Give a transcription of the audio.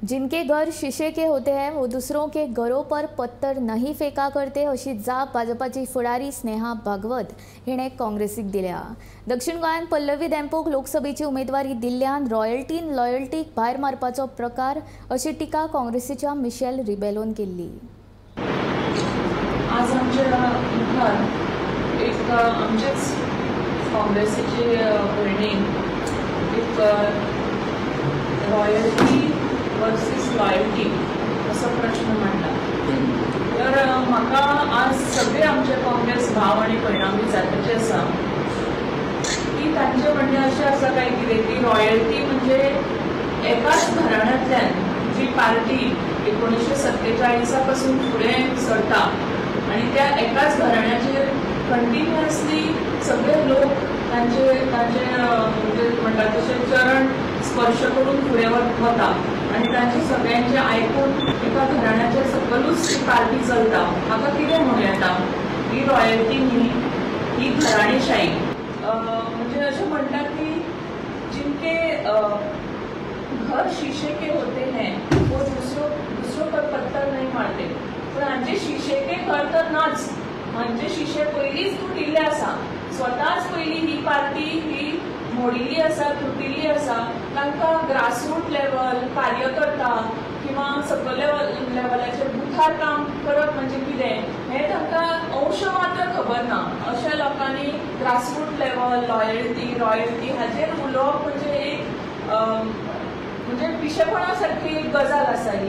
जिनके घर शीशे के होते हैं वो दूसरों के घरों पर पत्थर नहीं फेका करते अशी जाप भाजपाची फुडारी स्नेहा भागवत हिणे काँग्रेसीक दिल्या। दक्षिण गोंयांत पल्लवी देंपोक लोकसभेची उमेदवारी दिल्ल्यान रॉयल्टीन लॉयल्टीक भायर मारपाचो प्रकार अशी टिका काँग्रेसीच्या मिशेल रिबेलोन केल्ली। आज आमच्या मुखार एक आमचेच काँग्रेसीचे भयणीन एक रॉयल्टी वर्सेस लॉयल्टी असो प्रश्न मांडला। तर म्हाका आज सगळे आमचे काँग्रेस भाव आणि भयणां विचारपाचे आसा की तांचे म्हणणे अशें आसा काय कितें की रॉयल्टी म्हणजे एकाच घराण्यांतल्यान जी पार्टी 1947 पासून फुडें सरता आणि त्या एकाच घराण्याचेर कंटिन्युअसली सगळे लोक तांचे म्हणजे म्हणटात तशें चरण स्पर्श करून फुडें वता आणि तांचे सगळ्यांचे आयकून एका घराण्याच्या सकलूच ती पार्टी चलता। म्हाका कितें म्हणूं येता ही रॉयल्टी न्ही, ही घराणेशाही। म्हणजे अशें म्हणटात की जिनके घर शीशे के होते हैं वो दूसरों पर पत्थर नहीं मारते। पण हांचे शीशे के घर तर नाच, हांचे शीशे पयलींच तुटिल्ले आसा। स्वताच पयली ही पार्टी ही मोडिल्ली आसा, तुटिल्ली आसा। तांकां ग्रासरूट लेवल कार्यकर्ता किंवा सकल लेवलाचेर बुथार काम करप म्हणजे कितें हें तांकां अंश मात्र खबर ना। अशा लोकांनी ग्रासरूट लेवल लॉयल्टी रॉयल्टी हाचेर उलोवप म्हणजे एक म्हणजे पिशेपणा सारकी गजाल आसा।